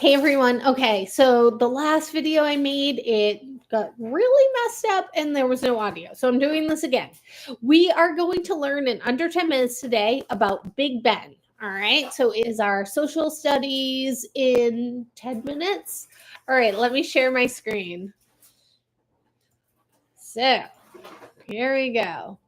Hey everyone. Okay, so the last video I made, it got really messed up and there was no audio. So I'm doing this again. We are going to learn in under 10 minutes today about Big Ben. All right, so it is our social studies in 10 minutes. All right, let me share my screen. So here we go.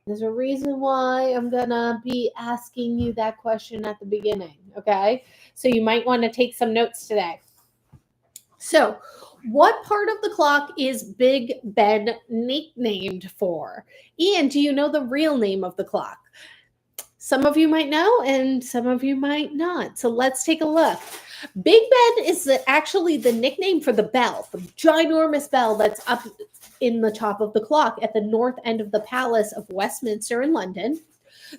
There's a reason why I'm gonna be asking you that question at the beginning, okay? So you might want to take some notes today. So, what part of the clock is Big Ben nicknamed for? Ian, do you know the real name of the clock? Some of you might know, and some of you might not. So let's take a look. Big Ben is actually the nickname for the bell, the ginormous bell that's up in the top of the clock at the north end of the Palace of Westminster in London.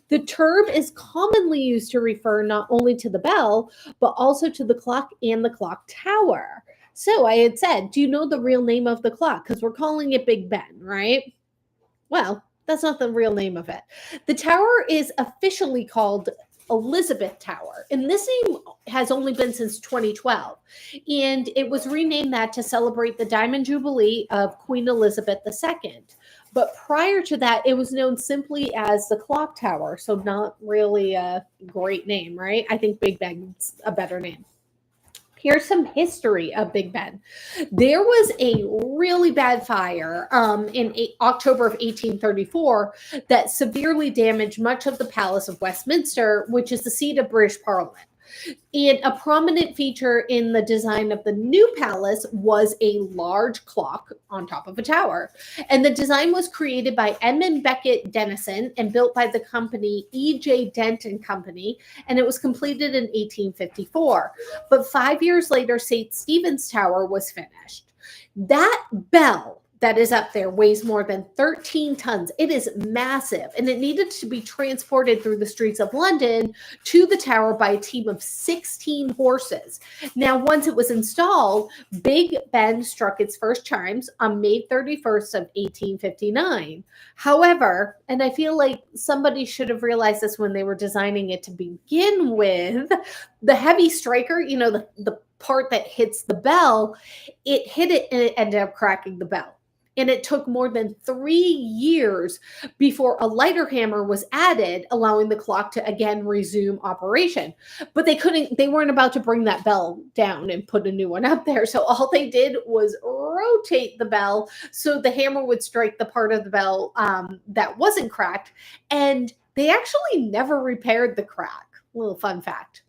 The term is commonly used to refer not only to the bell, but also to the clock and the clock tower. So I had said, do you know the real name of the clock? Because we're calling it Big Ben, right? Well, that's not the real name of it. The tower is officially called Elizabeth Tower, and this name has only been since 2012, and it was renamed that to celebrate the Diamond Jubilee of Queen Elizabeth II. But prior to that, it was known simply as the Clock Tower, so not really a great name, right? I think Big Ben's a better name. Here's some history of Big Ben. There was a really bad fire in October of 1834 that severely damaged much of the Palace of Westminster, which is the seat of British Parliament. And a prominent feature in the design of the new palace was a large clock on top of a tower. And the design was created by Edmund Beckett Denison and built by the company E.J. Dent and Company, and it was completed in 1854. But 5 years later, St. Stephen's Tower was finished. That bell that is up there weighs more than 13 tons. It is massive, and it needed to be transported through the streets of London to the tower by a team of 16 horses. Now, once it was installed, Big Ben struck its first chimes on May 31st of 1859. However, and I feel like somebody should have realized this when they were designing it to begin with, the heavy striker, the part that hits the bell, it hit it and it ended up cracking the bell. And it took more than 3 years before a lighter hammer was added, allowing the clock to again resume operation. But they weren't about to bring that bell down and put a new one up there. So all they did was rotate the bell so the hammer would strike the part of the bell that wasn't cracked. And they actually never repaired the crack. Little fun fact.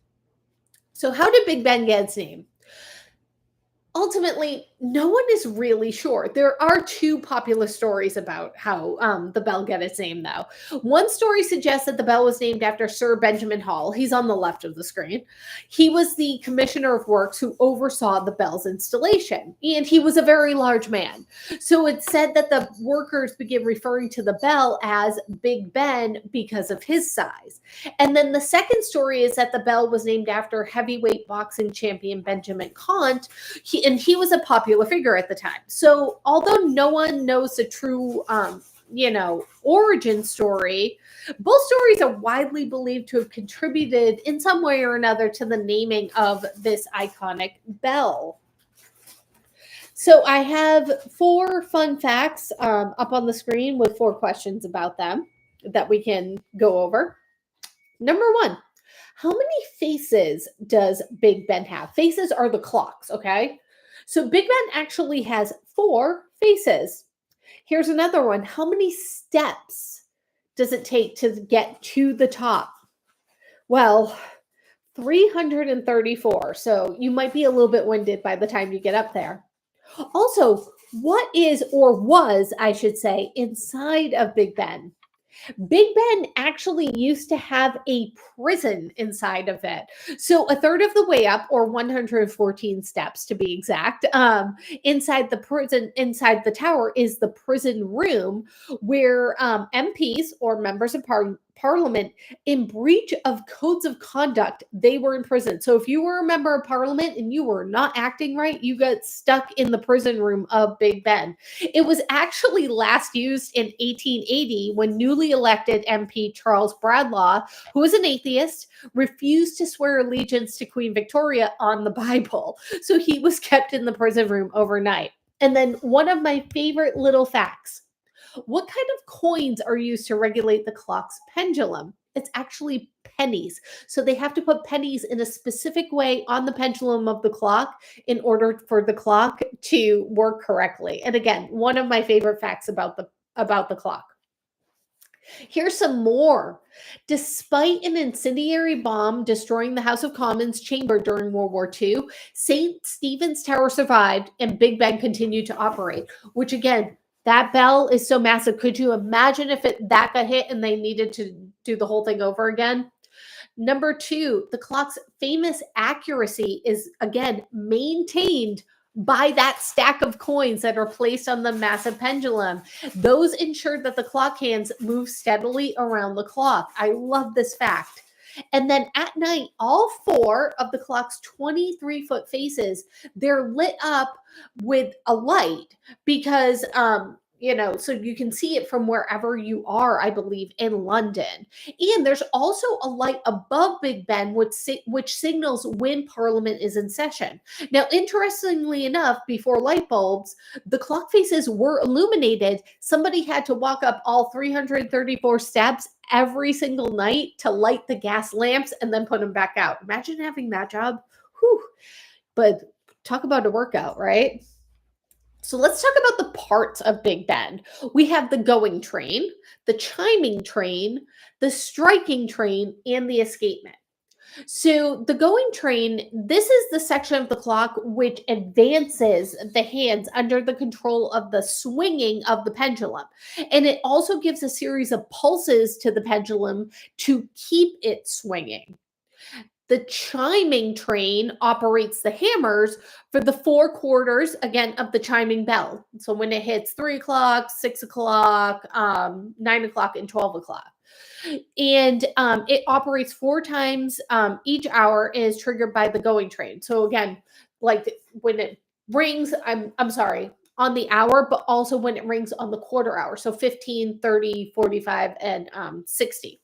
So how did Big Ben get its name? Ultimately, no one is really sure. There are two popular stories about how the bell got its name, though. One story suggests that the bell was named after Sir Benjamin Hall. He's on the left of the screen. He was the commissioner of works who oversaw the bell's installation, and he was a very large man. So it's said that the workers began referring to the bell as Big Ben because of his size. And then the second story is that the bell was named after heavyweight boxing champion Benjamin Conte. He was a popular figure at the time. So although no one knows the true, origin story, both stories are widely believed to have contributed in some way or another to the naming of this iconic bell. So I have 4 fun facts up on the screen with 4 questions about them that we can go over. Number 1, how many faces does Big Ben have? Faces are the clocks, okay? So Big Ben actually has 4 faces. Here's another one. How many steps does it take to get to the top? Well, 334. So you might be a little bit winded by the time you get up there. Also, what is, or was, I should say, inside of Big Ben? Big Ben actually used to have a prison inside of it. So a third of the way up, or 114 steps to be exact, inside the prison, inside the tower is the prison room where MPs or members of Parliament in breach of codes of conduct. They were in prison. So if you were a member of Parliament and you were not acting right, you got stuck in the prison room of Big Ben. It was actually last used in 1880 when newly elected MP Charles Bradlaugh, who was an atheist, refused to swear allegiance to Queen Victoria on the Bible. So he was kept in the prison room overnight. And then one of my favorite little facts. What kind of coins are used to regulate the clock's pendulum? It's actually pennies. So they have to put pennies in a specific way on the pendulum of the clock in order for the clock to work correctly. And again, one of my favorite facts about the clock. Here's some more. Despite an incendiary bomb destroying the House of Commons chamber during World War II, St. Stephen's Tower survived and Big Ben continued to operate, which again, that bell is so massive. Could you imagine if that got hit and they needed to do the whole thing over again? Number 2, the clock's famous accuracy is again maintained by that stack of coins that are placed on the massive pendulum. Those ensure that the clock hands move steadily around the clock. I love this fact. And then at night, all 4 of the clock's 23-foot faces, they're lit up with a light because so you can see it from wherever you are, I believe, in London. And there's also a light above Big Ben, which signals when Parliament is in session. Now, interestingly enough, before light bulbs, the clock faces were illuminated. Somebody had to walk up all 334 steps every single night to light the gas lamps and then put them back out. Imagine having that job. Whew. But talk about a workout, right? So let's talk about the parts of Big Ben. We have the going train, the chiming train, the striking train, and the escapement. So the going train, this is the section of the clock which advances the hands under the control of the swinging of the pendulum. And it also gives a series of pulses to the pendulum to keep it swinging. The chiming train operates the hammers for the 4 quarters, again, of the chiming bell. So when it hits 3 o'clock, 6 o'clock, 9 o'clock, and 12 o'clock. And it operates 4 times each hour and is triggered by the going train. So again, like when it rings, I'm sorry, on the hour, but also when it rings on the quarter hour. So 15, 30, 45, and 60.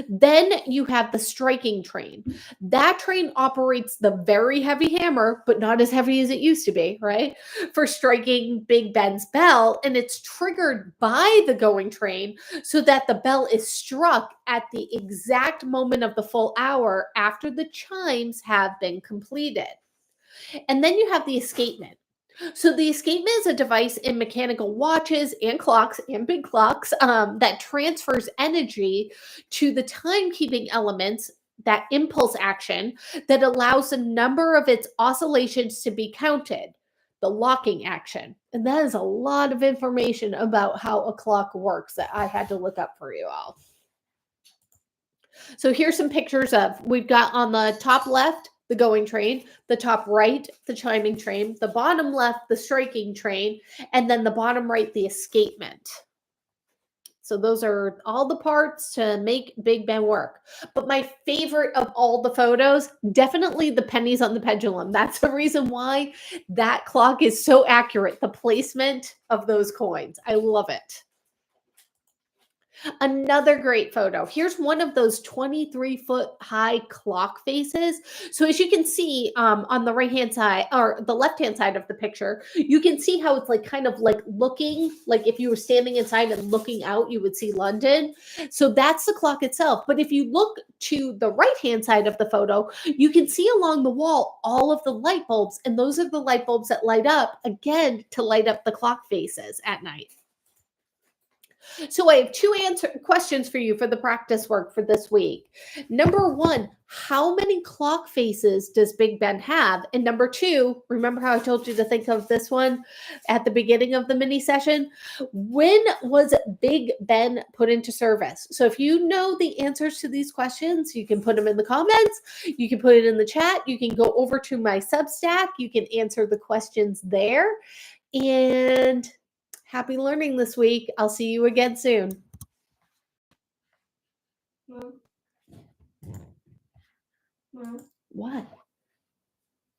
Then you have the striking train. That train operates the very heavy hammer, but not as heavy as it used to be, right? For striking Big Ben's bell. And it's triggered by the going train so that the bell is struck at the exact moment of the full hour after the chimes have been completed. And then you have the escapement. So the escapement is a device in mechanical watches and clocks and big clocks that transfers energy to the timekeeping elements, that impulse action that allows the number of its oscillations to be counted, the locking action. And that is a lot of information about how a clock works that I had to look up for you all. So here's some pictures we've got on the top left, the going train, the top right, the chiming train, the bottom left, the striking train, and then the bottom right, the escapement. So those are all the parts to make Big Ben work. But my favorite of all the photos, definitely the pennies on the pendulum. That's the reason why that clock is so accurate, the placement of those coins. I love it. Another great photo. Here's one of those 23-foot high clock faces. So as you can see on the right-hand side or the left-hand side of the picture, you can see how it's like kind of like looking, like if you were standing inside and looking out, you would see London. So that's the clock itself. But if you look to the right-hand side of the photo, you can see along the wall all of the light bulbs. And those are the light bulbs that light up, again, to light up the clock faces at night. So I have 2 questions for you for the practice work for this week. Number 1, how many clock faces does Big Ben have? And number 2, remember how I told you to think of this one at the beginning of the mini session? When was Big Ben put into service? So if you know the answers to these questions, you can put them in the comments. You can put it in the chat. You can go over to my Substack. You can answer the questions there. And happy learning this week. I'll see you again soon. Mom. Mom. What?